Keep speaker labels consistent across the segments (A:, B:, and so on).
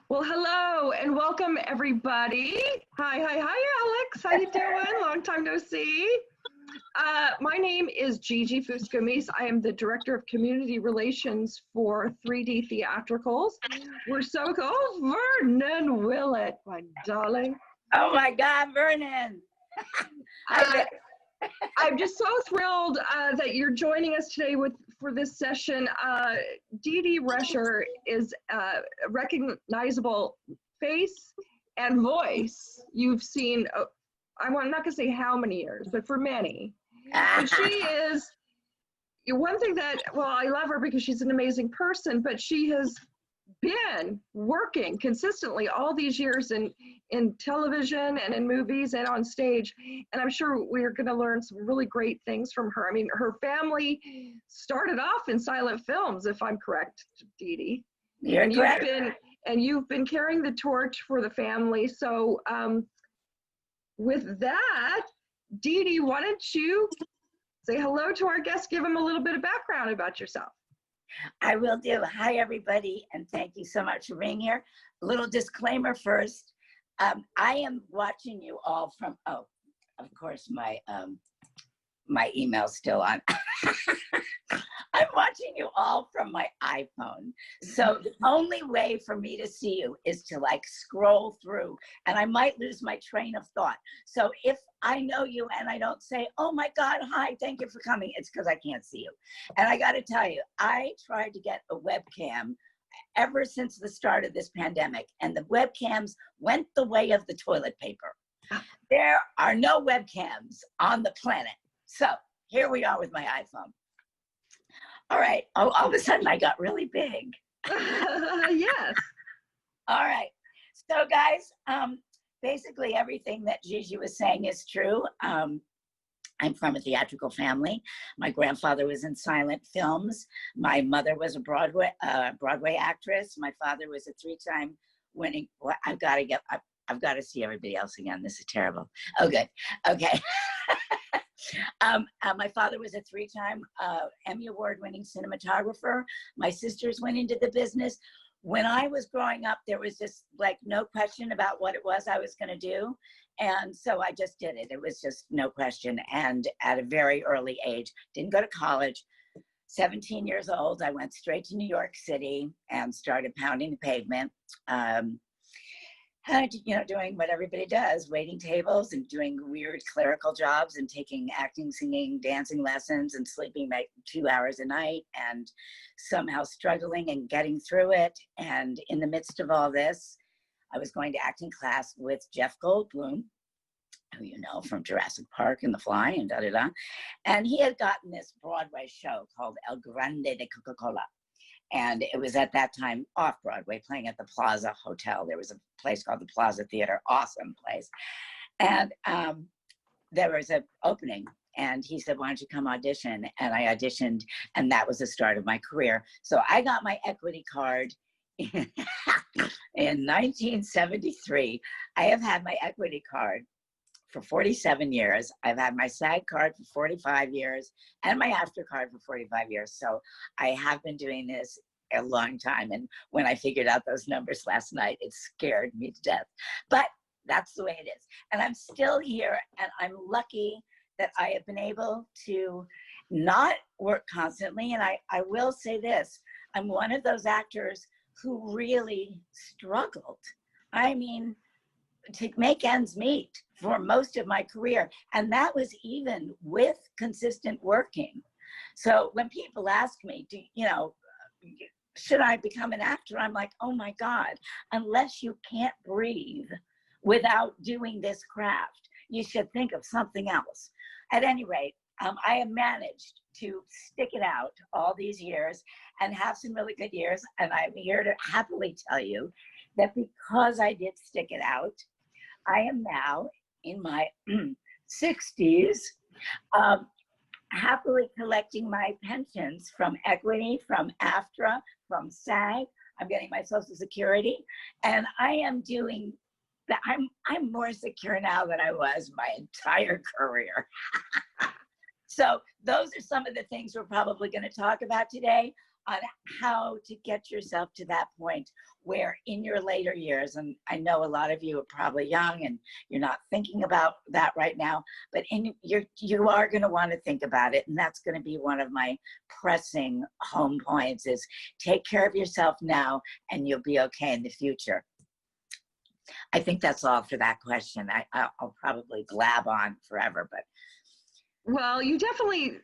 A: Well, hello and welcome everybody. Hi, Alex. How you doing? Long time no see. My name is Gigi Fuscomis. I am the Director of Community Relations for 3D Theatricals. We're so cool. Vernon Willett, my darling.
B: Oh my God, Vernon.
A: I'm just so thrilled that you're joining us today for this session. DeeDee Rescher is a recognizable face and voice. You've seen, I'm not going to say how many years, but for many. And she is, one thing that, well, I love her because she's an amazing person, but she has been working consistently all these years in television and in movies and on stage. And I'm sure we're going to learn some really great things from her. I mean, her family started off in silent films, if I'm correct, DeeDee.
B: You're correct.
A: You've been carrying the torch for the family. So with that, DeeDee, why don't you say hello to our guests, give them a little bit of background about yourself.
B: I will do. Hi, everybody, and thank you so much for being here. A little disclaimer first. I am watching you all from, of course, my email's still on. I'm watching you all from my iPhone. So the only way for me to see you is to like scroll through, and I might lose my train of thought. So if I know you and I don't say, oh my God, hi, thank you for coming, it's because I can't see you. And I got to tell you, I tried to get a webcam ever since the start of this pandemic, and the webcams went the way of the toilet paper. There are no webcams on the planet. So here we are with my iPhone. All right. Oh, all of a sudden I got really big.
A: Yes.
B: All right. So guys, basically everything that Gigi was saying is true. I'm from a theatrical family. My grandfather was in silent films. My mother was a Broadway actress. My father was a three-time winning. Well, I've got to see everybody else again. This is terrible. Oh, good. Okay. My father was a three-time Emmy Award-winning cinematographer. My sisters went into the business. When I was growing up, there was just like no question about what it was I was going to do. And so I just did it. It was just no question. And at a very early age, didn't go to college. 17 years old, I went straight to New York City and started pounding the pavement. Doing what everybody does, waiting tables and doing weird clerical jobs and taking acting, singing, dancing lessons and sleeping like 2 hours a night and somehow struggling and getting through it. And in the midst of all this, I was going to acting class with Jeff Goldblum, who you know from Jurassic Park and The Fly and da-da-da. And he had gotten this Broadway show called El Grande de Coca-Cola. And it was at that time off-Broadway, playing at the Plaza Hotel. There was a place called the Plaza Theater, awesome place. And there was an opening, and he said, why don't you come audition? And I auditioned, and that was the start of my career. So I got my equity card in 1973. I have had my equity card for 47 years. I've had my SAG card for 45 years and my AFTRA card for 45 years. So I have been doing this a long time. And when I figured out those numbers last night, it scared me to death. But that's the way it is. And I'm still here, and I'm lucky that I have been able to not work constantly. And I will say this, I'm one of those actors who really struggled. I mean, to make ends meet for most of my career. And that was even with consistent working. So when people ask me, should I become an actor? I'm like, oh my God, unless you can't breathe without doing this craft, you should think of something else. At any rate, I have managed to stick it out all these years and have some really good years. And I'm here to happily tell you that because I did stick it out, I am now in my 60s, happily collecting my pensions from equity, from AFTRA, from SAG. I'm getting my Social Security, and I am doing that. I'm more secure now than I was my entire career. So those are some of the things we're probably going to talk about today. on how to get yourself to that point where in your later years, and I know a lot of you are probably young and you're not thinking about that right now, but you are going to want to think about it. And that's going to be one of my pressing home points is take care of yourself now and you'll be okay in the future. I think that's all for that question. I'll probably blab on forever, but.
A: Well, you definitely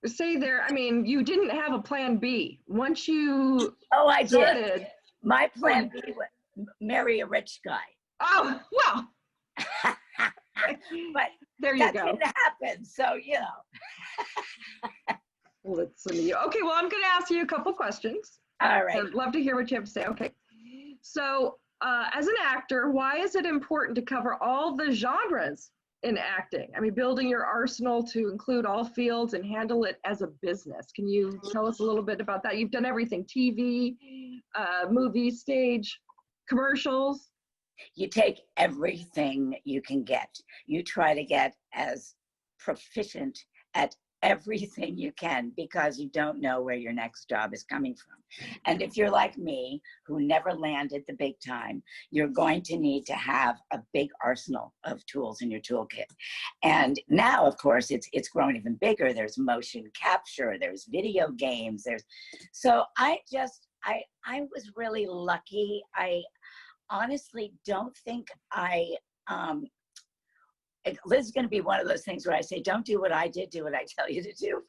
A: say there, I mean, you didn't have a plan B. Once you
B: I
A: started.
B: did. My plan B was marry a rich guy.
A: Oh, well.
B: But
A: there you
B: that
A: go.
B: didn't happen, so, you know.
A: Listen to you. Okay, well, I'm going to ask you a couple questions.
B: All right.
A: I'd love to hear what you have to say. Okay. So, as an actor, why is it important to cover all the genres in acting? I mean, building your arsenal to include all fields and handle it as a business. Can you tell us a little bit about that? You've done everything, TV, movie, stage, commercials.
B: You take everything you can get. You try to get as proficient at everything you can because you don't know where your next job is coming from. And if you're like me, who never landed the big time, you're going to need to have a big arsenal of tools in your toolkit. And now, of course, it's grown even bigger. There's motion capture, there's video games, so I was really lucky. I honestly don't think Liz is going to be one of those things where I say, don't do what I did, do what I tell you to do.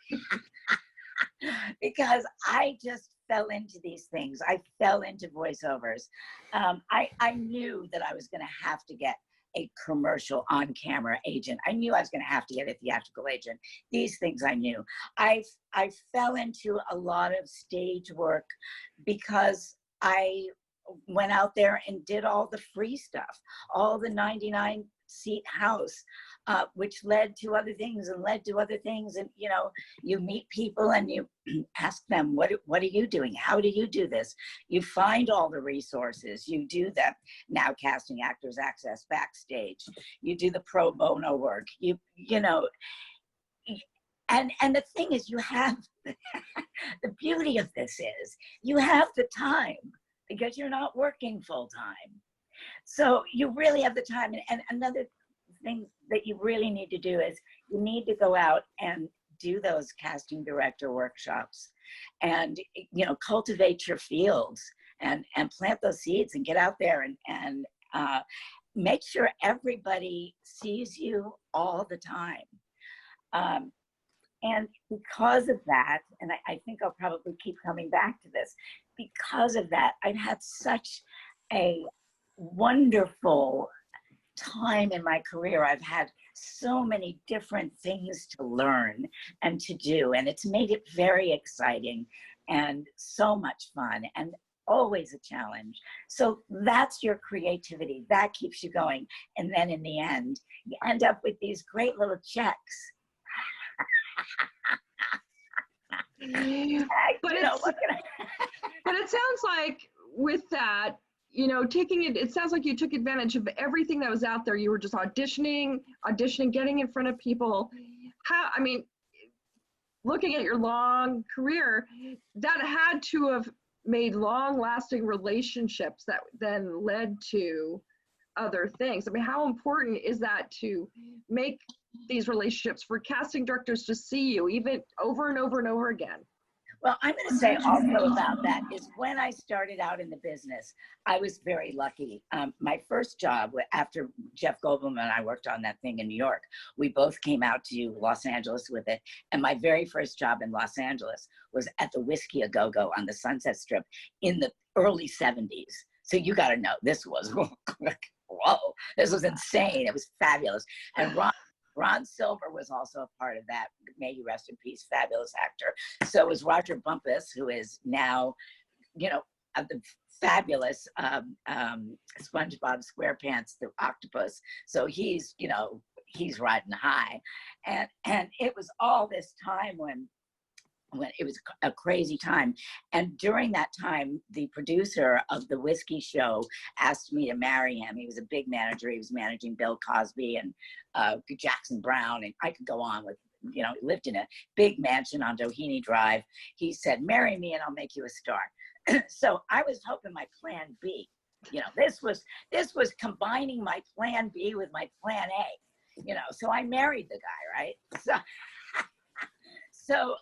B: Because I just fell into these things. I fell into voiceovers. I knew that I was going to have to get a commercial on-camera agent. I knew I was going to have to get a theatrical agent. These things I knew. I fell into a lot of stage work because I went out there and did all the free stuff, all the 99-seat house, which led to other things and led to other things. And, you know, you meet people and you ask them, what are you doing? How do you do this? You find all the resources. You do that. Now Casting Actors Access backstage. You do the pro bono work. You know, and the thing is, you have, the beauty of this is you have the time, because you're not working full time. So you really have the time. And another thing that you really need to do is you need to go out and do those casting director workshops and, you know, cultivate your fields and plant those seeds and get out there and make sure everybody sees you all the time. And because of that, and I think I'll probably keep coming back to this, because of that, I've had such a wonderful time in my career. I've had so many different things to learn and to do, and it's made it very exciting and so much fun and always a challenge. So that's your creativity. That keeps you going. And then in the end, you end up with these great little checks.
A: But it sounds like with that, you know, it sounds like you took advantage of everything that was out there. You were just auditioning, getting in front of people. I mean, looking at your long career, that had to have made long-lasting relationships that then led to other things. I mean, how important is that to make these relationships for casting directors to see you even over and over and over again?
B: Well, I'm going to say also about that is when I started out in the business, I was very lucky. My first job after Jeff Goldblum and I worked on that thing in New York, we both came out to Los Angeles with it. And my very first job in Los Angeles was at the Whiskey A Go-Go on the Sunset Strip in the early 70s. So you got to know, this was, whoa, this was insane. It was fabulous. And Ron Silver was also a part of that. May he rest in peace, fabulous actor. So was Roger Bumpus, who is now, you know, the fabulous SpongeBob SquarePants, the octopus. So he's, you know, he's riding high. And it was all this time when it was a crazy time. And during that time, the producer of the Whiskey Show asked me to marry him. He was a big manager. He was managing Bill Cosby and Jackson Brown. And I could go on with you know, lived in a big mansion on Doheny Drive. He said, marry me and I'll make you a star. So I was hoping my plan B, you know, this was combining my plan B with my plan A, you know, so I married the guy, right? So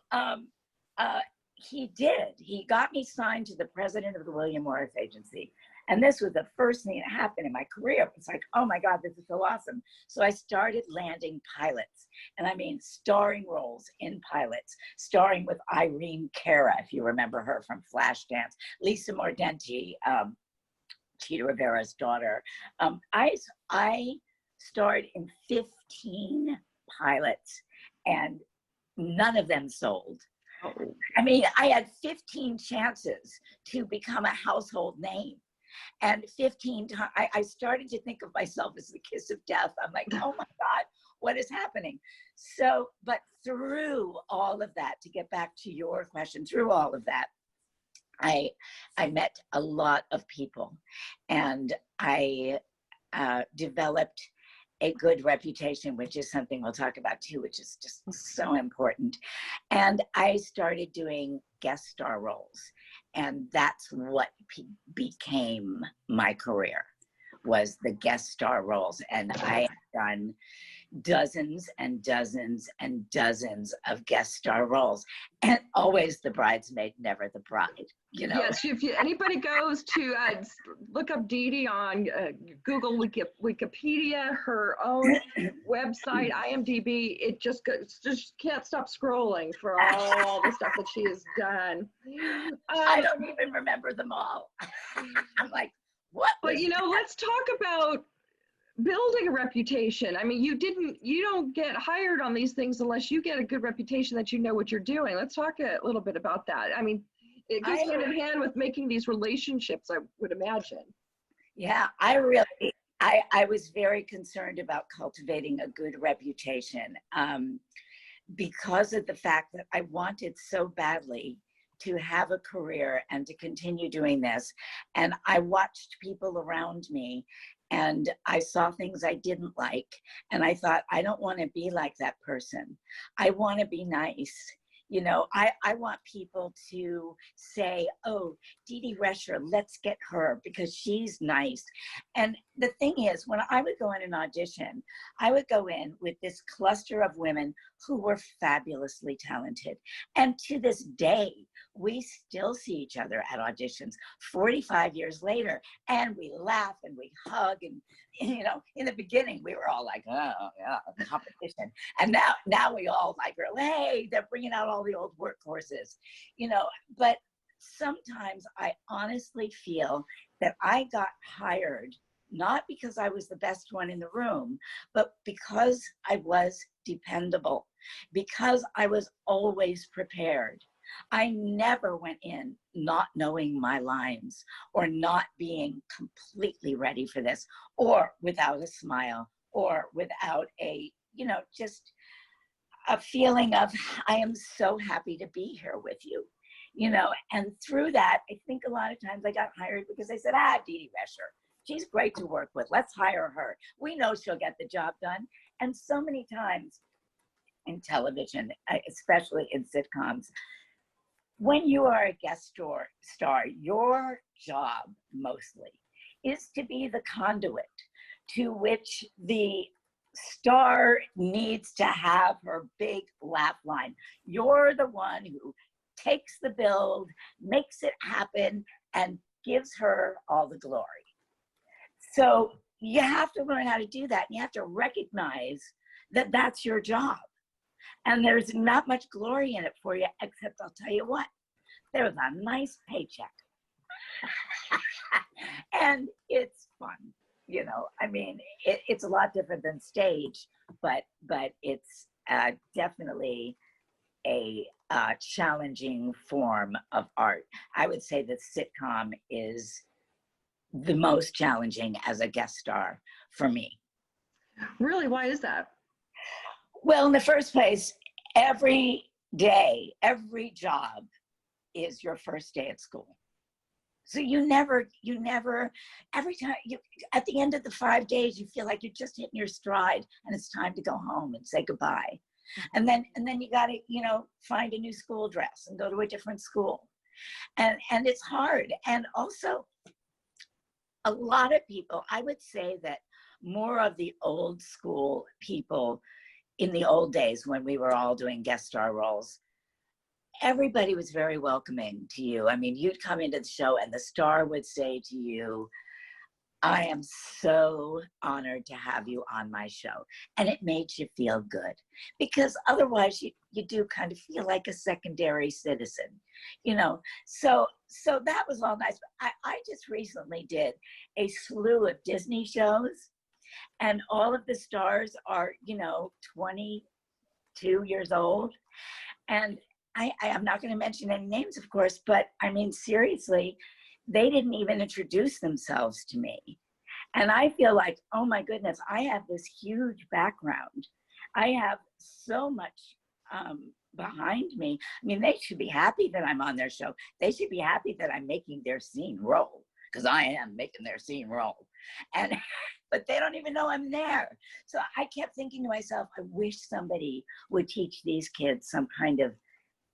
B: he got me signed to the president of the William Morris Agency. And this was the first thing that happened in my career. It's like, oh my God, this is so awesome. So I started landing pilots, and I mean starring roles in pilots, starring with Irene Cara, if you remember her from Flashdance, Lisa Mordenti, Cheetah Rivera's daughter. I starred in 15 pilots, and none of them sold. I mean, I had 15 chances to become a household name. And 15 times, I started to think of myself as the kiss of death. I'm like, oh my God, what is happening? So, but through all of that, to get back to your question, through all of that, I met a lot of people, and I developed a good reputation, which is something we'll talk about too, which is just so important. And I started doing guest star roles. And that's what became my career, was the guest star roles. And I have done dozens and dozens and dozens of guest star roles, and always the bridesmaid, never the bride, you know?
A: Yes, if anybody goes to look up DeeDee on Google, Wikipedia, her own website, IMDb, it just can't stop scrolling for all the stuff that she has done.
B: I don't even remember them all. I'm like, what?
A: But you know, let's talk about building a reputation. I mean, you don't get hired on these things unless you get a good reputation that you know what you're doing. Let's talk a little bit about that. I mean, it goes hand in hand with making these relationships, I would imagine.
B: Yeah, I was very concerned about cultivating a good reputation because of the fact that I wanted so badly to have a career and to continue doing this. And I watched people around me, and I saw things I didn't like. And I thought, I don't want to be like that person. I want to be nice. You know, I want people to say, oh, DeeDee Rescher, let's get her because she's nice. And the thing is, when I would go in an audition, I would go in with this cluster of women who were fabulously talented. And to this day, we still see each other at auditions 45 years later, and we laugh and we hug. And, you know, in the beginning, we were all like, oh, yeah, competition. And now we all like, hey, they're bringing out all the old workhorses, you know. But sometimes I honestly feel that I got hired not because I was the best one in the room, but because I was dependable, because I was always prepared. I never went in not knowing my lines or not being completely ready for this, or without a smile, or without a, you know, just a feeling of, I am so happy to be here with you, you know. And through that, I think a lot of times I got hired because I said, DeeDee Rescher, she's great to work with. Let's hire her. We know she'll get the job done. And so many times in television, especially in sitcoms, when you are a guest star, your job mostly is to be the conduit to which the star needs to have her big laugh line. You're the one who takes the build, makes it happen, and gives her all the glory. So you have to learn how to do that. And you have to recognize that that's your job. And there's not much glory in it for you, except I'll tell you what, there's a nice paycheck. And it's fun, you know. I mean, it's a lot different than stage, but it's definitely a challenging form of art. I would say that sitcom is the most challenging as a guest star for me.
A: Really? Why is that?
B: Well, in the first place, every day, every job is your first day at school. So you never, every time at the end of the 5 days, you feel like you're just hitting your stride and it's time to go home and say goodbye. And then you got to, you know, find a new school dress and go to a different school. And it's hard. And also, a lot of people, I would say that more of the old school people in the old days when we were all doing guest star roles, everybody was very welcoming to you. I mean, you'd come into the show and the star would say to you, I am so honored to have you on my show. And it made you feel good, because otherwise you do kind of feel like a secondary citizen, you know? So that was all nice. I just recently did a slew of Disney shows, and all of the stars are, you know, 22 years old. And I am not going to mention any names, of course, but I mean, seriously, they didn't even introduce themselves to me. And I feel like, oh my goodness, I have this huge background. I have so much behind me. I mean, they should be happy that I'm on their show. They should be happy that I'm making their scene roll, because I am making their scene roll. And but they don't even know I'm there. So I kept thinking to myself, I wish somebody would teach these kids some kind of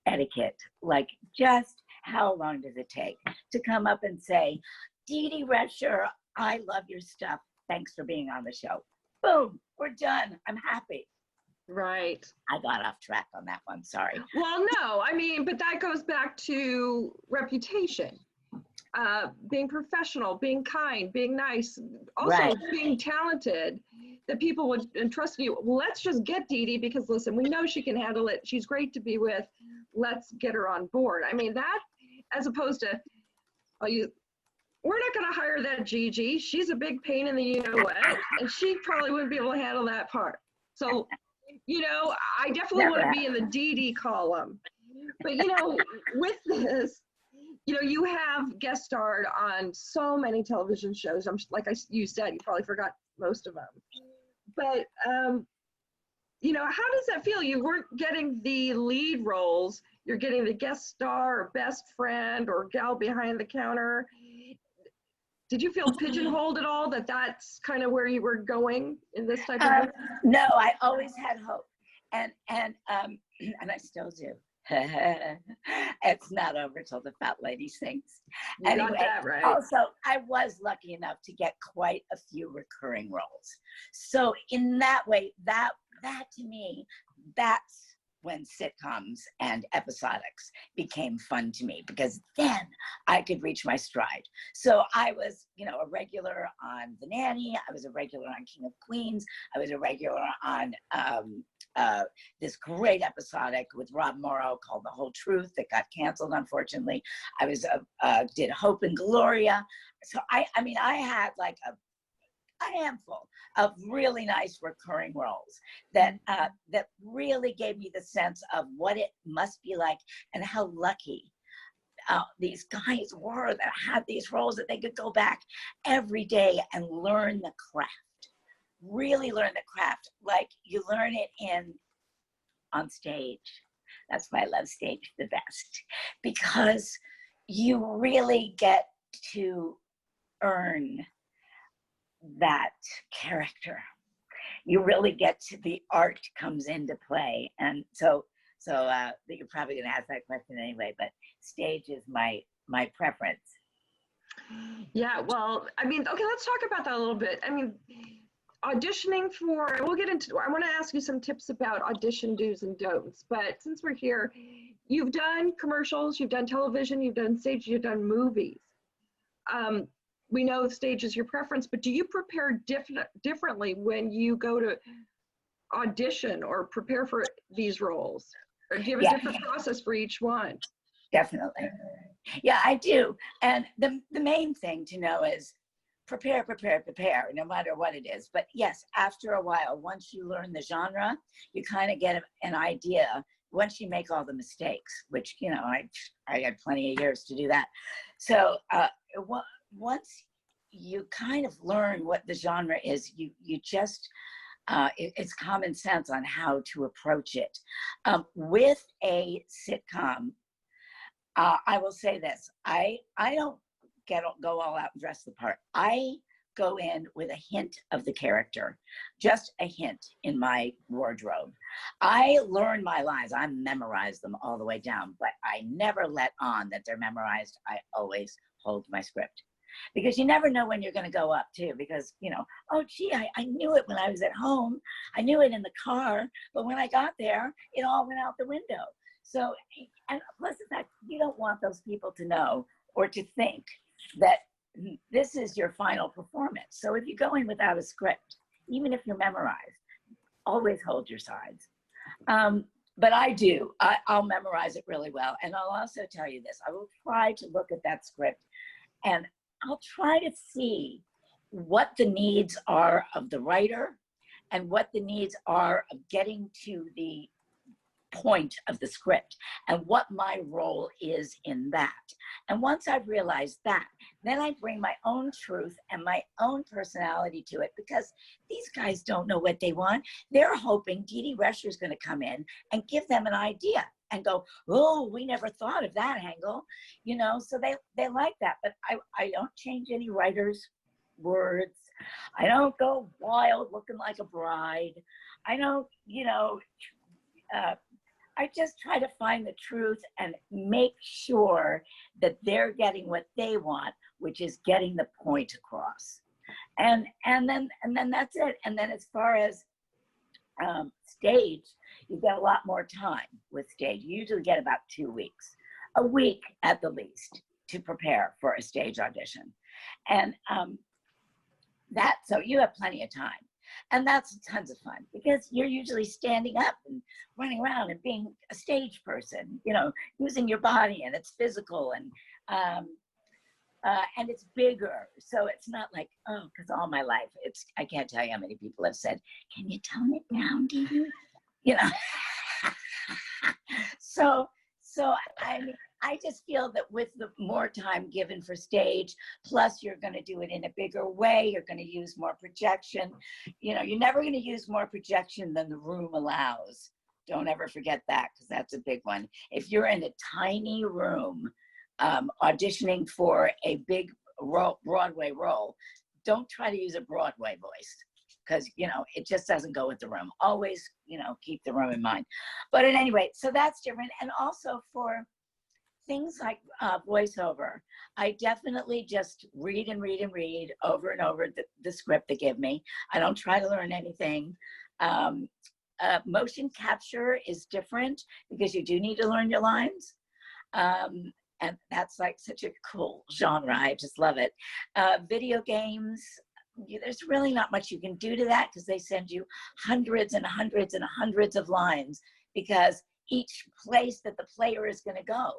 B: etiquette, like just how long does it take to come up and say, DeeDee Rescher, I love your stuff. Thanks for being on the show. Boom, we're done. I'm happy.
A: Right.
B: I got off track on that one, sorry.
A: Well, no, I mean, but that goes back to reputation. Being professional, being kind, being nice, also
B: Right.
A: being talented, that people would entrust you. Let's just get DeeDee, because listen, we know she can handle it. She's great to be with. Let's get her on board. I mean, that, as opposed to, we're not going to hire that Gigi. She's a big pain in the you-know-what, and she probably wouldn't be able to handle that part. So, you know, I definitely want to be in the DeeDee column. But, you know, with this, you know, you have guest starred on so many television shows. You said, you probably forgot most of them. But, you know, how does that feel? You weren't getting the lead roles. You're getting the guest star or best friend or gal behind the counter. Did you feel pigeonholed at all, that that's kind of where you were going in this type of work?
B: No, I always had hope. And I still do. It's not over till the fat lady sings.
A: You
B: anyway,
A: got that right.
B: Also, I was lucky enough to get quite a few recurring roles. So in that way, that to me, that's when sitcoms and episodics became fun to me, because then I could reach my stride. So I was, you know, a regular on The Nanny. I was a regular on King of Queens. I was a regular on this great episodic with Rob Morrow called The Whole Truth that got canceled, unfortunately. I was did Hope and Gloria. So I mean, I had like a handful of really nice recurring roles that really gave me the sense of what it must be like and how lucky these guys were that had these roles, that they could go back every day and learn the craft, really learn the craft like you learn it on stage. That's why I love stage the best, because you really get to earn that character. You really get to, the art comes into play. And so you're probably going to ask that question anyway, but stage is my preference.
A: Yeah, well, I mean, okay, let's talk about that a little bit. I mean, auditioning for, we'll get into, I want to ask you some tips about audition do's and don'ts, but since we're here, you've done commercials, you've done television, you've done stage, you've done movies. We know stage is your preference, but do you prepare differently when you go to audition or prepare for these roles? Or do you have a different process for each one?
B: Definitely. Yeah, I do. And the main thing to know is prepare, no matter what it is. But yes, after a while, once you learn the genre, you kind of get an idea. Once you make all the mistakes, which, you know, I had plenty of years to do that. So once you kind of learn what the genre is, you just, it's common sense on how to approach it. With a sitcom, I will say this, I don't go all out and dress the part. I go in with a hint of the character, just a hint in my wardrobe. I learn my lines. I memorize them all the way down, but I never let on that they're memorized. I always hold my script. Because you never know when you're going to go up too, because, you know, oh, gee, I knew it when I was at home. I knew it in the car, but when I got there, it all went out the window. So, and plus the fact, you don't want those people to know or to think that this is your final performance. So if you go in without a script, even if you're memorized, always hold your sides. But I do, I'll memorize it really well. And I'll also tell you this, I will try to look at that script and I'll try to see what the needs are of the writer and what the needs are of getting to the point of the script and what my role is in that. And once I've realized that, then I bring my own truth and my own personality to it, because these guys don't know what they want. They're hoping DeeDee Rescher is going to come in and give them an idea and go, oh, we never thought of that angle, you know, so they like that. But I don't change any writer's words. I don't go wild looking like a bride. I don't, you know, I just try to find the truth and make sure that they're getting what they want, which is getting the point across. And then that's it. And then as far as stage, you get a lot more time with stage. You usually get about 2 weeks, a week at the least, to prepare for a stage audition. And so you have plenty of time. And that's tons of fun because you're usually standing up and running around and being a stage person, you know, using your body, and it's physical and it's bigger. So it's not like, oh, because all my life, I can't tell you how many people have said, can you tone it down, DeeDee? You know, so I mean, I just feel that with the more time given for stage, plus you're going to do it in a bigger way, you're going to use more projection. You know, you're never going to use more projection than the room allows. Don't ever forget that, because that's a big one. If you're in a tiny room auditioning for a big Broadway role, don't try to use a Broadway voice, because, you know, it just doesn't go with the room. Always, you know, keep the room in mind. But at any rate, so that's different. And also for things like voiceover, I definitely just read and read and read over and over the script they give me. I don't try to learn anything. Motion capture is different because you do need to learn your lines. And that's like such a cool genre. I just love it. Video games, there's really not much you can do to that because they send you hundreds and hundreds and hundreds of lines, because each place that the player is going to go,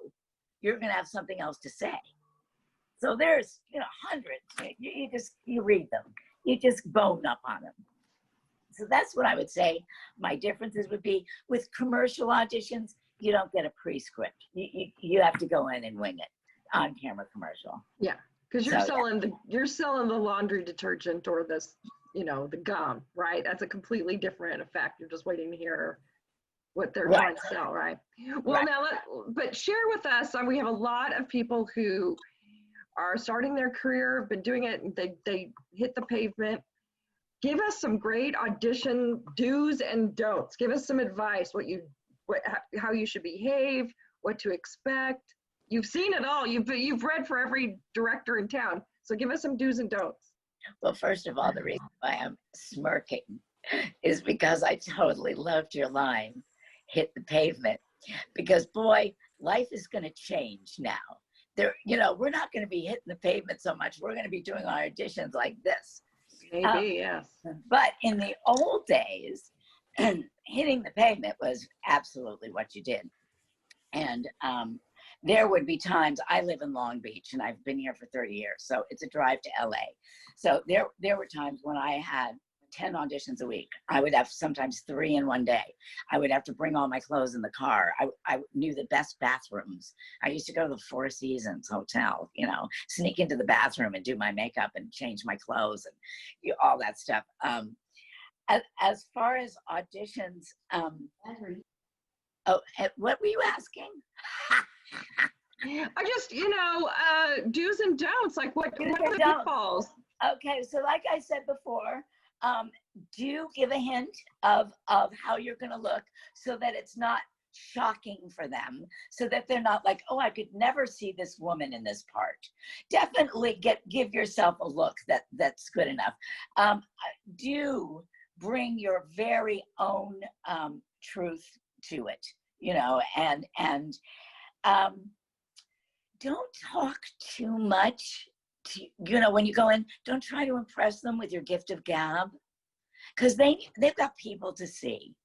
B: you're going to have something else to say. So there's, you know, hundreds. You read them. You just bone up on them. So that's what I would say my differences would be. With commercial auditions, you don't get a pre-script. You have to go in and wing it on camera commercial.
A: Yeah, because you're selling the laundry detergent or this, you know, the gum, right? That's a completely different effect. You're just waiting to hear what they're trying to sell, right? Well, now, but share with us, we have a lot of people who are starting their career, have been doing it, and they hit the pavement. Give us some great audition do's and don'ts. Give us some advice, how you should behave, what to expect. You've seen it all. You've read for every director in town. So give us some do's and don'ts.
B: Well, first of all, the reason why I'm smirking is because I totally loved your line, hit the pavement, because boy, life is going to change now. You know, we're not going to be hitting the pavement so much. We're going to be doing our auditions like this.
A: Maybe, yes.
B: But in the old days, hitting the pavement was absolutely what you did. And there would be times, I live in Long Beach and I've been here for 30 years, so it's a drive to LA. So there were times when I had 10 auditions a week. I would have sometimes 3 in one day. I would have to bring all my clothes in the car. I knew the best bathrooms. I used to go to the Four Seasons Hotel, you know, sneak into the bathroom and do my makeup and change my clothes and all that stuff. As far as auditions, what were you asking?
A: I just, you know, do's and don'ts, like what are the pitfalls?
B: Okay, so like I said before, do give a hint of how you're going to look so that it's not shocking for them, so that they're not like, oh, I could never see this woman in this part. Definitely give yourself a look that's good enough. Do bring your very own truth to it, you know, and don't talk too much. You know, when you go in, don't try to impress them with your gift of gab, because they've got people to see.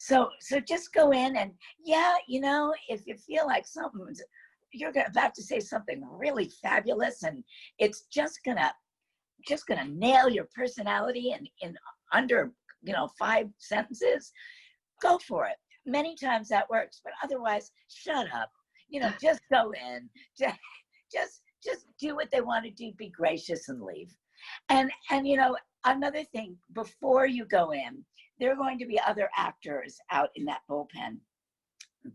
B: So just go in and, yeah, you know, if you feel like you're about to say something really fabulous and it's just gonna nail your personality in under, you know, 5 sentences, go for it. Many times that works, but otherwise, shut up. You know, just go in, just do what they want to do, be gracious and leave. And you know, another thing, before you go in, there are going to be other actors out in that bullpen.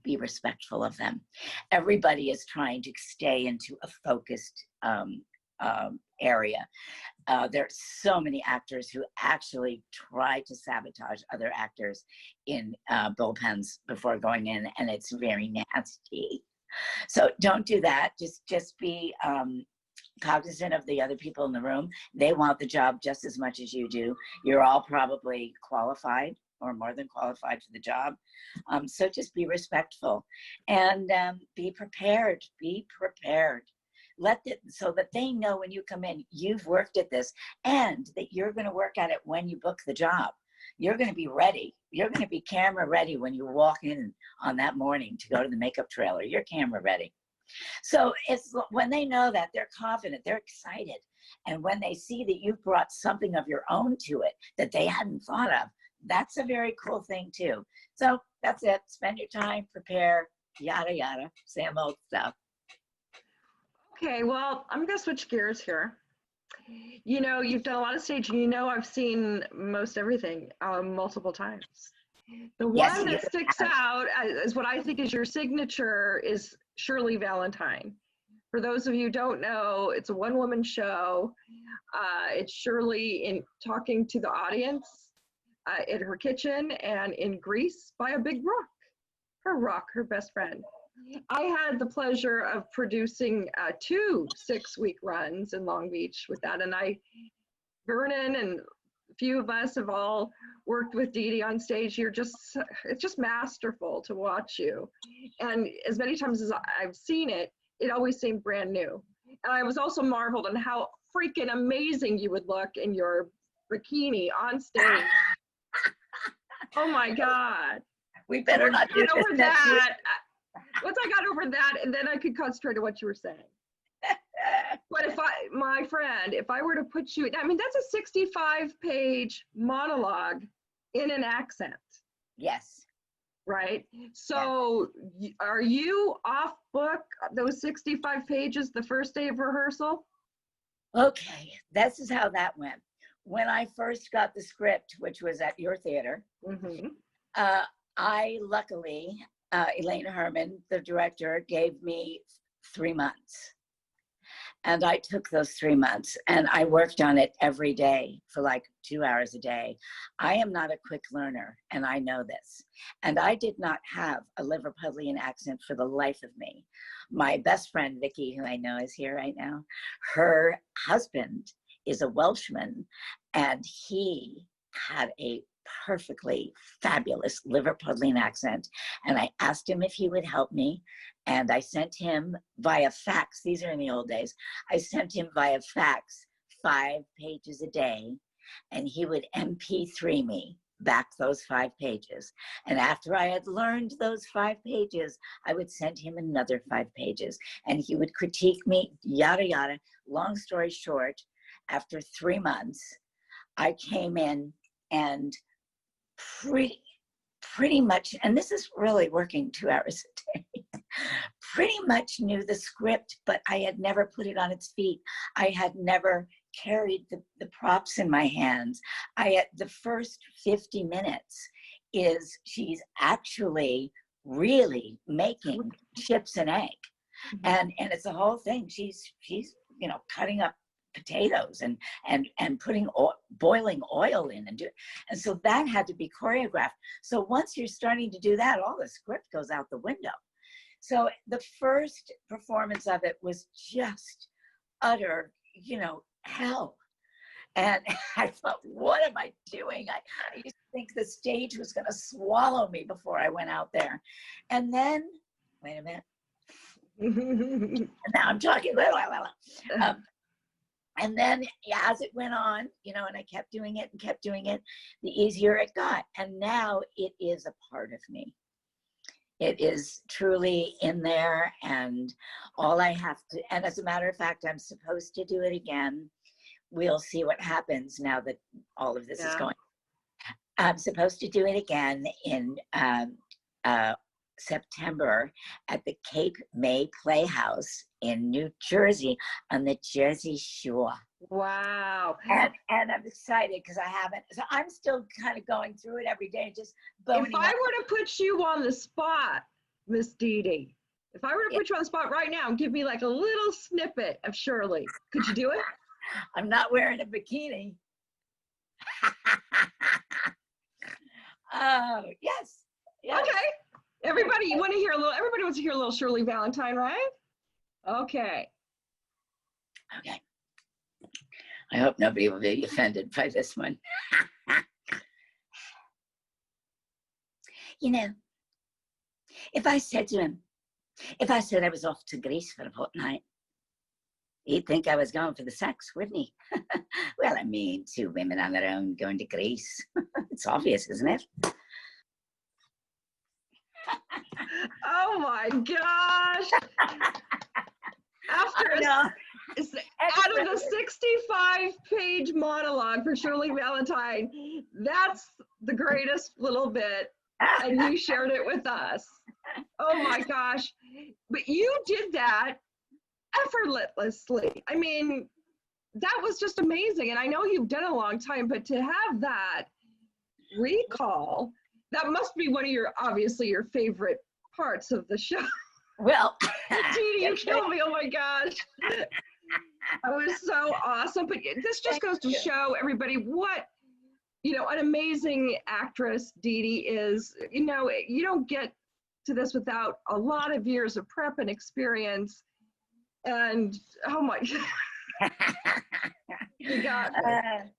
B: Be respectful of them. Everybody is trying to stay into a focused area. There's so many actors who actually try to sabotage other actors in bullpens before going in, and it's very nasty. So don't do that. Just be cognizant of the other people in the room. They want the job just as much as you do. You're all probably qualified or more than qualified for the job. So just be respectful and be prepared. Be prepared. So that they know when you come in, you've worked at this and that you're going to work at it when you book the job. You're going to be ready. You're going to be camera ready when you walk in on that morning to go to the makeup trailer. You're camera ready. So it's when they know that, they're confident, they're excited. And when they see that you've brought something of your own to it that they hadn't thought of, that's a very cool thing too. So that's it. Spend your time, prepare, yada, yada, same old stuff.
A: Okay, well, I'm going to switch gears here. You know, you've done a lot of staging. You know, I've seen most everything multiple times. The
B: Yes,
A: one that sticks out as what I think is your signature is Shirley Valentine. For those of you who don't know, it's a one-woman show. It's Shirley in talking to the audience in her kitchen and in Greece by a big rock, her best friend. I had the pleasure of producing 2 6-week runs in Long Beach with that, and Vernon and a few of us have all worked with DeeDee on stage. It's just masterful to watch you. And as many times as I've seen it, it always seemed brand new. And I was also marveled on how freaking amazing you would look in your bikini on stage. Oh my God.
B: We better not do this.
A: Over that. Once I got over that, and then I could concentrate on what you were saying. But my friend, if I were to put you, I mean, that's a 65-page monologue in an accent.
B: Yes.
A: Right? So are you off book those 65 pages the first day of rehearsal?
B: Okay, this is how that went. When I first got the script, which was at your theater, I luckily, Elaine Herman, the director, gave me 3 months. And I took those 3 months and I worked on it every day for like 2 hours a day. I am not a quick learner, and I know this. And I did not have a Liverpudlian accent for the life of me. My best friend, Vicky, who I know is here right now, her husband is a Welshman, and he had a perfectly fabulous Liverpudlian accent. And I asked him if he would help me. And I sent him via fax. These are in the old days. I sent him via fax 5 pages a day, and he would MP3 me back those 5 pages. And after I had learned those 5 pages, I would send him another 5 pages, and he would critique me, yada, yada. Long story short, after 3 months, I came in and pretty much, and this is really working 2 hours a day, pretty much knew the script, but I had never put it on its feet. I had never carried the props in my hands. The first 50 minutes is she's actually really making chips and egg. And it's a whole thing. She's you know, cutting up potatoes and putting boiling oil in and so that had to be choreographed. So once you're starting to do that, all the script goes out the window. So the first performance of it was just utter, hell. And I thought, what am I doing? I used to think the stage was going to swallow me before I went out there. And then, wait a minute. Now I'm talking. And then as it went on, and I kept doing it and kept doing it, the easier it got. And now it is a part of me. It is truly in there, and all I have to, and as a matter of fact, I'm supposed to do it again. We'll see what happens now that all of this is going. I'm supposed to do it again in September at the Cape May Playhouse in New Jersey on the Jersey Shore.
A: Wow.
B: And I'm excited because I haven't, so I'm still kind of going through it every day, just boning
A: If I were to put you on the spot, Miss DeeDee, if I were to put you on the spot right now and give me like a little snippet of Shirley, could you do it?
B: I'm not wearing a bikini. Oh, yes.
A: Okay. Everybody, you want to hear a little, everybody wants to hear a little Shirley Valentine, right? Okay.
B: Okay. I hope nobody will be offended by this one. If I said I was off to Greece for a fortnight, he'd think I was going for the sex, wouldn't he? Well, I mean, two women on their own going to Greece. It's obvious, isn't it?
A: Oh my gosh. Out of the 65-page monologue for Shirley Valentine, that's the greatest little bit, and you shared it with us. Oh my gosh. But you did that effortlessly. I mean, that was just amazing. And I know you've done it a long time, but to have that recall, that must be one of obviously your favorite parts of the show.
B: Well,
A: DeeDee, you killed me. Oh my gosh. That was so awesome. But this just goes to show everybody what, an amazing actress DeeDee is. You don't get to this without a lot of years of prep and experience. And oh my God. You got this.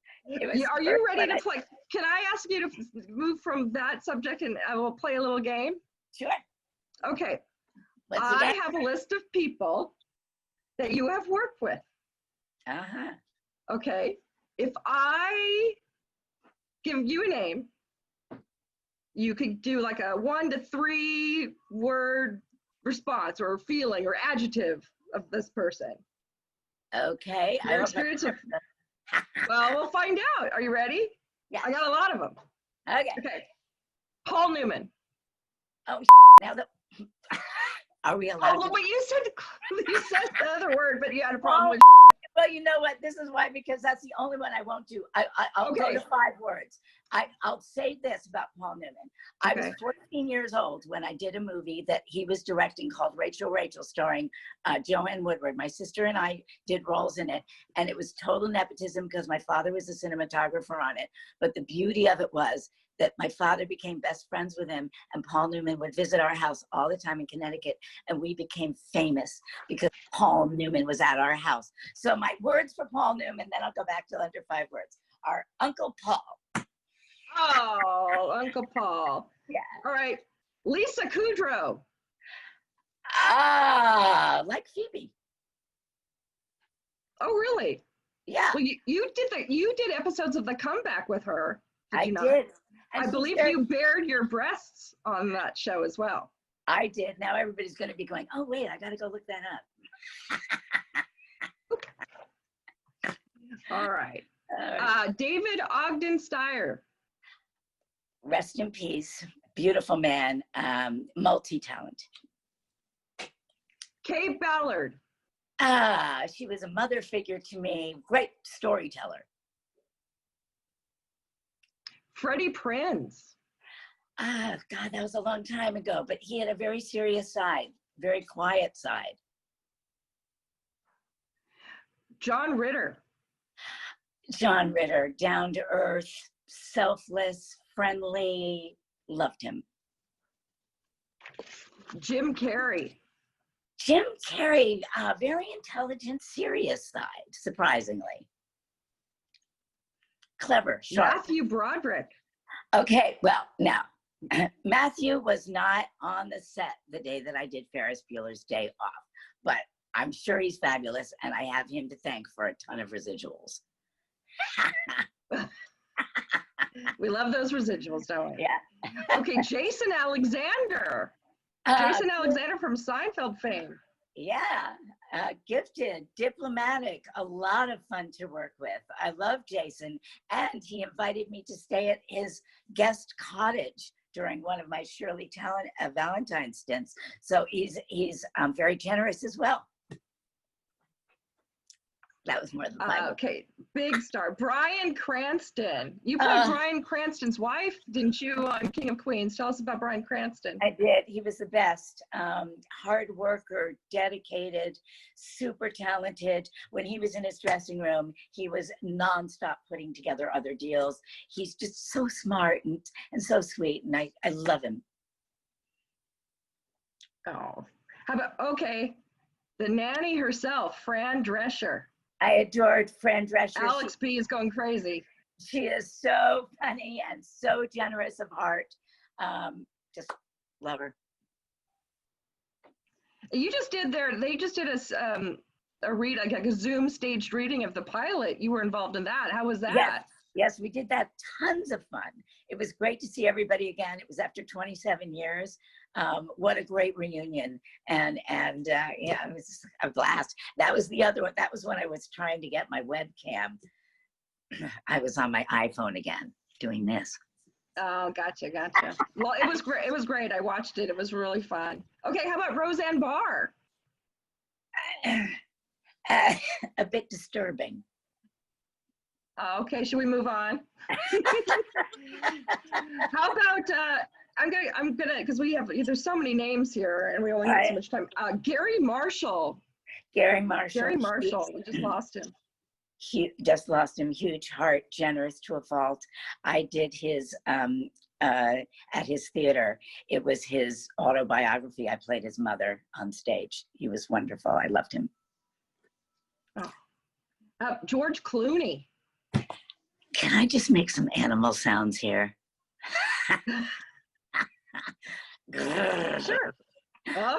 A: Are you ready to play? Can I ask you to move from that subject and I will play a little game?
B: Sure.
A: Okay. I have a list of people that you have worked with.
B: Uh-huh.
A: Okay. If I give you a name, you could do like a 1 to 3 word response or feeling or adjective of this person.
B: Okay.
A: Your experience of, well, we'll find out. Are you ready?
B: Yeah.
A: I got a lot of them.
B: Okay.
A: Paul Newman.
B: Oh, now are we allowed?
A: Oh, but you said the other word, but you had a problem with.
B: Well, you know what? This is why, because that's the only one I won't do. I'll go to 5 words. I'll say this about Paul Newman. I was 14 years old when I did a movie that he was directing called Rachel, starring Joanne Woodward. My sister and I did roles in it, and it was total nepotism because my father was a cinematographer on it. But the beauty of it was that my father became best friends with him, and Paul Newman would visit our house all the time in Connecticut, and we became famous because Paul Newman was at our house. So my words for Paul Newman, then I'll go back to under 5 words, are Uncle Paul.
A: Oh, Uncle Paul.
B: Yeah.
A: All right. Lisa Kudrow.
B: Like Phoebe.
A: Oh, really?
B: Yeah.
A: Well, you did episodes of The Comeback with her.
B: I did.
A: I believe you bared your breasts on that show as well.
B: I did. Now everybody's going to be going, oh, wait, I got to go look that
A: up. All right. David Ogden Steyer.
B: Rest in peace. Beautiful man. Multi-talented.
A: Kay Ballard.
B: She was a mother figure to me. Great storyteller.
A: Freddie Prinze.
B: God, that was a long time ago, but he had a very serious side, very quiet side.
A: John Ritter.
B: John Ritter, down to earth, selfless, friendly, loved him.
A: Jim Carrey.
B: Jim Carrey, very intelligent, serious side, surprisingly. Clever, sharp.
A: Matthew Broderick.
B: Okay, well, now, Matthew was not on the set the day that I did Ferris Bueller's Day Off, but I'm sure he's fabulous, and I have him to thank for a ton of residuals.
A: We love those residuals, don't we?
B: Yeah.
A: Okay, Jason Alexander. Jason Alexander from Seinfeld fame.
B: Yeah, gifted, diplomatic, a lot of fun to work with. I love Jason, and he invited me to stay at his guest cottage during one of my Shirley Valentine stints. So he's very generous as well. That was more than fun.
A: Okay, big star. Bryan Cranston. You played Bryan Cranston's wife, didn't you, on King of Queens? Tell us about Bryan Cranston.
B: I did. He was the best. Hard worker, dedicated, super talented. When he was in his dressing room, he was nonstop putting together other deals. He's just so smart and so sweet, and I love him.
A: Oh, how about, okay, the nanny herself, Fran Drescher.
B: I adored Fran Drescher.
A: Alex B is going crazy.
B: She is so funny and so generous of heart. Just love her.
A: You just did they just did a Zoom staged reading of the pilot. You were involved in that. How was that?
B: Yes, we did that. Tons of fun. It was great to see everybody again. It was after 27 years. What a great reunion. And yeah, it was a blast. That was the other one. That was when I was trying to get my webcam. I was on my iPhone again doing this.
A: Oh, gotcha. Well, it was great. It was great. I watched it. It was really fun. Okay, how about Roseanne Barr?
B: A bit disturbing.
A: Okay, should we move on? How about I'm gonna because there's so many names here and we only have so much time. Gary Marshall.
B: Gary Marshall.
A: We just lost him.
B: Just lost him. Huge heart, generous to a fault. I did his at his theater. It was his autobiography. I played his mother on stage. He was wonderful. I loved him.
A: Oh. George Clooney.
B: Can I just make some animal sounds here?
A: Sure.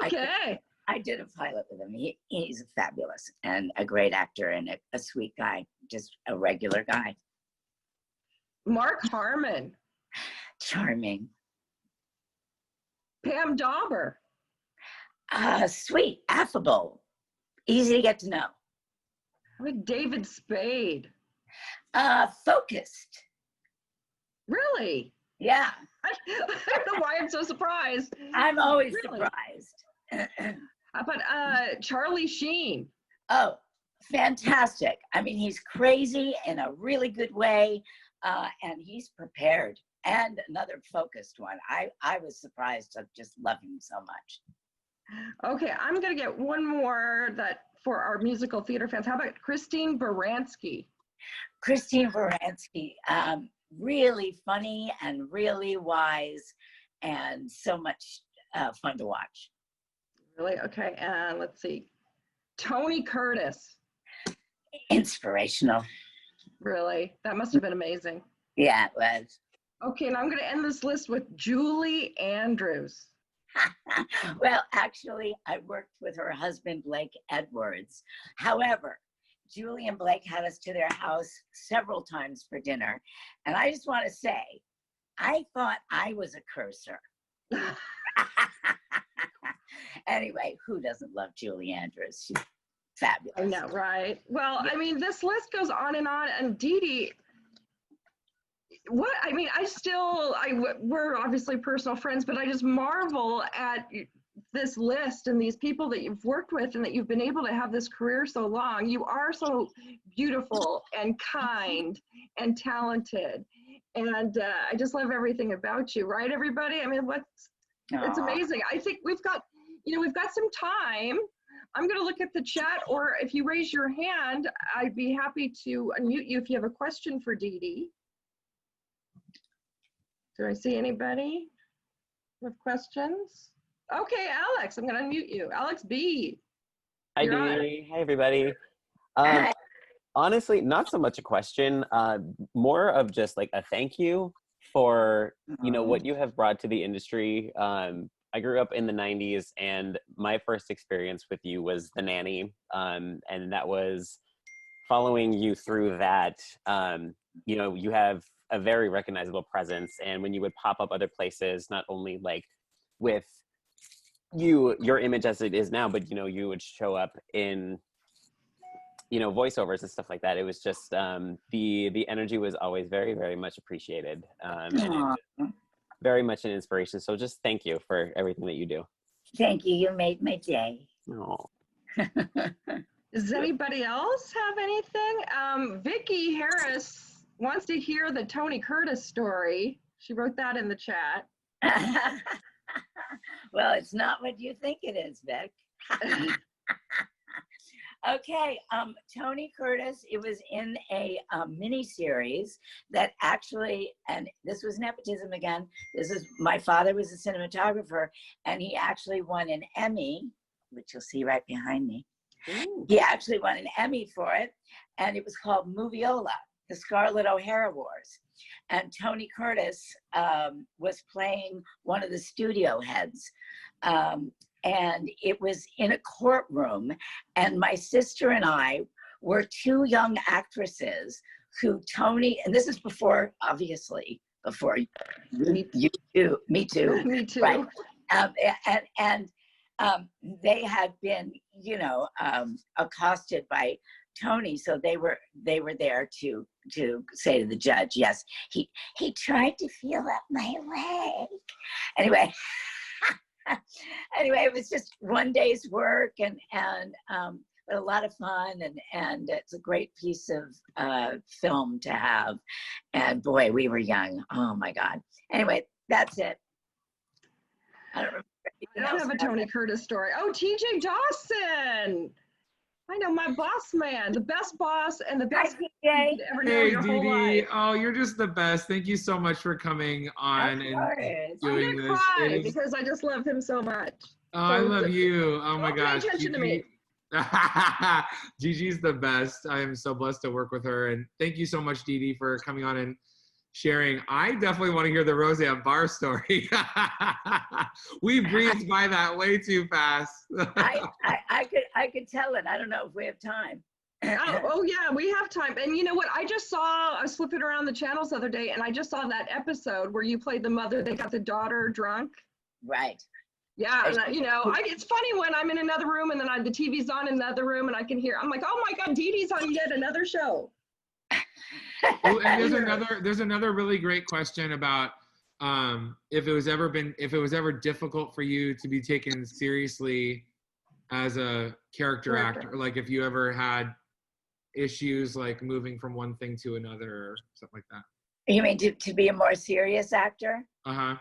A: Okay.
B: I did a pilot with him. He's fabulous and a great actor and a sweet guy, just a regular guy.
A: Mark Harmon.
B: Charming.
A: Pam Dauber.
B: Sweet, affable, easy to get to know.
A: David Spade.
B: Focused.
A: Really?
B: Yeah.
A: I don't know why I'm so surprised.
B: I'm always
A: really
B: surprised.
A: How about Charlie Sheen?
B: Oh, fantastic. I mean, he's crazy in a really good way, and he's prepared. And another focused one. I was surprised to just love him so much.
A: Okay, I'm going to get one more that for our musical theater fans. How about Christine Baranski?
B: Christine Baranski, really funny and really wise and so much fun to watch.
A: Really? Okay, and let's see. Tony Curtis.
B: Inspirational.
A: Really? That must have been amazing.
B: Yeah, it was.
A: Okay, and I'm going to end this list with Julie Andrews.
B: Well, actually, I worked with her husband, Blake Edwards. However, Julie and Blake had us to their house several times for dinner. And I just want to say, I thought I was a cursor. Anyway, who doesn't love Julie Andrews? She's fabulous.
A: I know, right? Well, yeah. I mean, this list goes on, and DeeDee, we're obviously personal friends, but I just marvel at this list and these people that you've worked with and that you've been able to have this career so long. You are so beautiful and kind and talented. And I just love everything about you, right, everybody? I mean, it's amazing. I think we've got some time. I'm going to look at the chat, or if you raise your hand, I'd be happy to unmute you if you have a question for DeeDee. Do I see anybody with questions? Okay, Alex, I'm going to unmute you. Alex B.
C: Hi,
A: You're on.
C: DeeDee. Hi, everybody.
B: Hi.
C: Honestly, not so much a question, more of just like a thank you for, you know, what you have brought to the industry. I grew up in the 90s, and my first experience with you was The Nanny, and that was following you through that. You know, you have a very recognizable presence, and when you would pop up other places, not only like with your image as it is now, but, you know, you would show up in, you know, voiceovers and stuff like that. It was just, the energy was always very, very much appreciated. And it, very much an inspiration. So just thank you for everything that you do.
B: Thank you. You made my day.
C: Oh.
A: Does anybody else have anything? Vicki Harris wants to hear the Tony Curtis story. She wrote that in the chat.
B: Well, it's not what you think it is, Vic. Okay, Tony Curtis, it was in a mini-series that actually, and this was nepotism again, my father was a cinematographer, and he actually won an Emmy, which you'll see right behind me. Ooh. He actually won an Emmy for it, and it was called Moviola, the Scarlett O'Hara Wars. And Tony Curtis was playing one of the studio heads. And it was in a courtroom, and my sister and I were two young actresses who Tony, and this is before, obviously, before you too, me too.
A: Me too.
B: Right. And they had been, you know, accosted by Tony, so they were there to say to the judge, yes, he tried to feel up my leg. Anyway. Anyway, it was just one day's work, and a lot of fun, and it's a great piece of film to have. And boy, we were young. Oh my God. Anyway, that's it. I don't remember.
A: I don't have a Tony Curtis story. Oh, TJ Dawson. I know, my boss man, the best boss and the best you could ever know your whole life.
D: Oh, you're just the best. Thank you so much for coming on and doing
A: I'm gonna
D: this.
A: cry because I just love him so much.
D: Oh, I love you. Oh my gosh.
A: Pay attention to me.
D: Gigi's the best. I am so blessed to work with her. And thank you so much, DeeDee, for coming on and sharing. I definitely want to hear the Roseanne Barr story. We breezed by that way too fast.
B: I could tell it. I don't know if we have time.
A: Oh yeah, we have time. And you know what? I was flipping around the channels the other day, and I just saw that episode where you played the mother. They got the daughter drunk.
B: Right.
A: Yeah, and you know, it's funny when I'm in another room and then the TV's on in another room and I can hear. I'm like, oh my God, DeeDee's on yet another show.
D: Oh, and there's another really great question about if it was ever difficult for you to be taken seriously as a character actor, like if you ever had issues like moving from one thing to another or something like that.
B: You mean to be a more serious actor?
D: Uh-huh.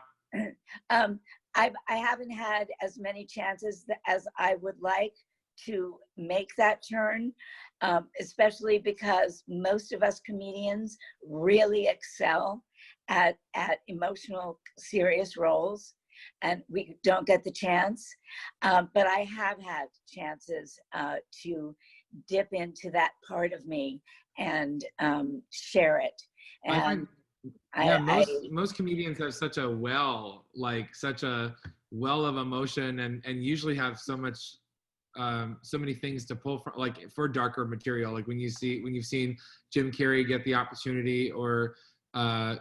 B: I haven't had as many chances as I would like to make that turn, especially because most of us comedians really excel at emotional, serious roles, and we don't get the chance. But I have had chances to dip into that part of me and share it. And
D: most comedians have such a well of emotion and usually have so many things to pull from, like for darker material, like when you've seen Jim Carrey get the opportunity, or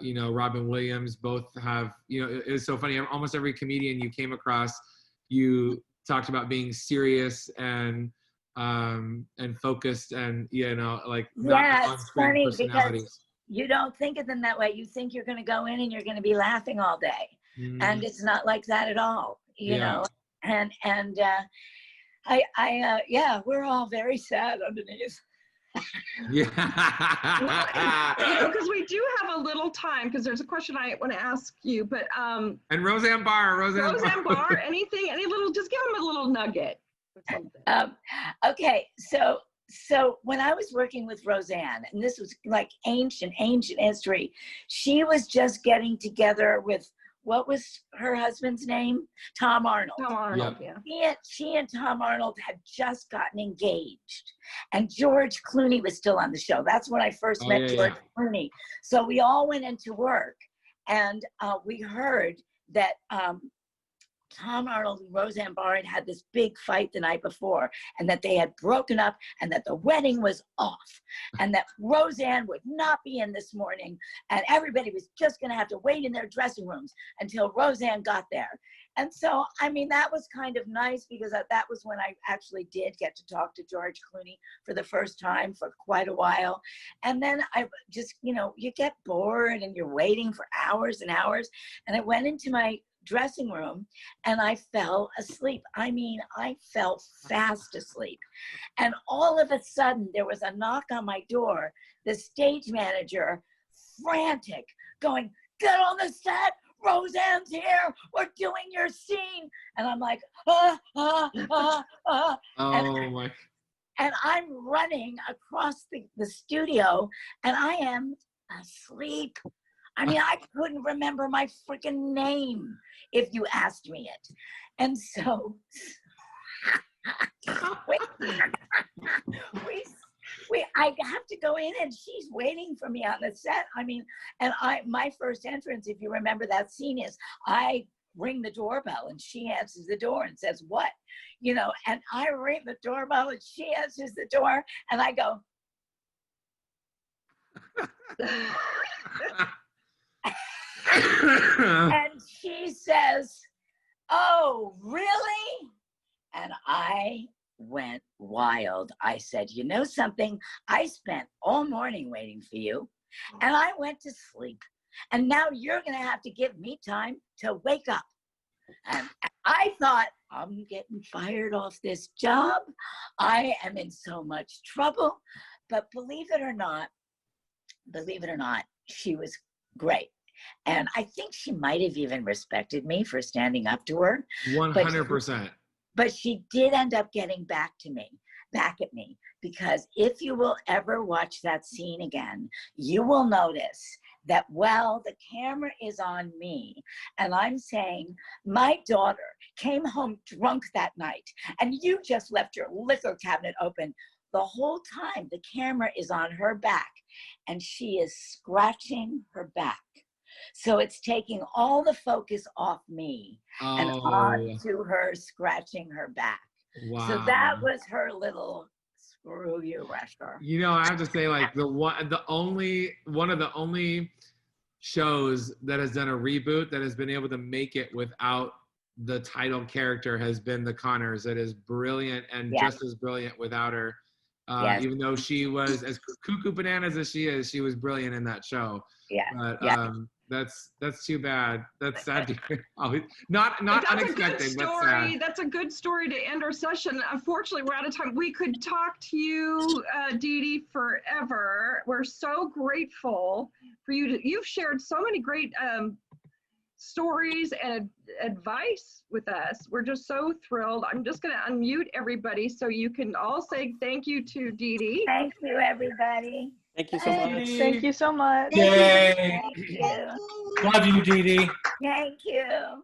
D: you know, Robin Williams, both have, you know, it was so funny, almost every comedian you came across, you talked about being serious and focused, and you know, like
B: not on-screen personalities. Because you don't think of them that way. You think you're going to go in and you're going to be laughing all day, and it's not like that at all. You know, and yeah, we're all very sad underneath.
D: Yeah.
A: You know, because we do have a little time, because there's a question I want to ask you, but
D: and Roseanne Barr,
A: any little, just give him a little nugget. or something.
B: Okay, so when I was working with Roseanne, and this was like ancient history, she was just getting together with, what was her husband's name? Tom Arnold.
A: Tom Arnold, yeah.
B: She and Tom Arnold had just gotten engaged, and George Clooney was still on the show. That's when I first met George Clooney. So we all went into work, and we heard that Tom Arnold and Roseanne Barr had this big fight the night before, and that they had broken up, and that the wedding was off, and that Roseanne would not be in this morning, and everybody was just going to have to wait in their dressing rooms until Roseanne got there. And so, I mean, that was kind of nice, because that was when I actually did get to talk to George Clooney for the first time for quite a while. And then I just, you know, you get bored and you're waiting for hours and hours. And I went into my dressing room and I fell asleep. I mean, I fell fast asleep. And all of a sudden there was a knock on my door, the stage manager, frantic, going, "Get on the set, Roseanne's here, we're doing your scene." And I'm like,
D: Oh my.
B: and I'm running across the studio, and I am asleep. I mean, I couldn't remember my freaking name if you asked me it. And so I have to go in, and she's waiting for me on the set. I mean, and my first entrance, if you remember that scene, is I ring the doorbell and she answers the door and says, "What?" You know, and I ring the doorbell and she answers the door, and I go, and she says, "Oh, really?" And I went wild. I said, "You know something? I spent all morning waiting for you, and I went to sleep. And now you're going to have to give me time to wake up." And I thought, I'm getting fired off this job. I am in so much trouble. But believe it or not, she was great. And I think she might have even respected me for standing up to her.
D: 100%.
B: But she did end up getting back at me, because if you will ever watch that scene again, you will notice that, well, the camera is on me, and I'm saying, "My daughter came home drunk that night, and you just left your liquor cabinet open." The whole time the camera is on her back, and she is scratching her back. So it's taking all the focus off me and on to her scratching her back.
D: Wow.
B: So that was her little screw you, Rescher.
D: You know, I have to say, like, one of the only shows that has done a reboot that has been able to make it without the title character has been The Conners. It is brilliant, and just as brilliant without her. Even though she was as cuckoo bananas as she is, she was brilliant in that show. But that's too bad. That's sad to hear. Not unexpected, but sad.
A: That's a good story to end our session. Unfortunately, we're out of time. We could talk to you, DeeDee, forever. We're so grateful for you. You've shared so many great stories and advice with us. We're just so thrilled. I'm just going to unmute everybody so you can all say thank you to DeeDee.
B: Thank you, everybody.
C: Thank you so much.
E: Thank you so much.
F: Yay.
B: Thank you.
F: Love you, DeeDee.
B: Thank you.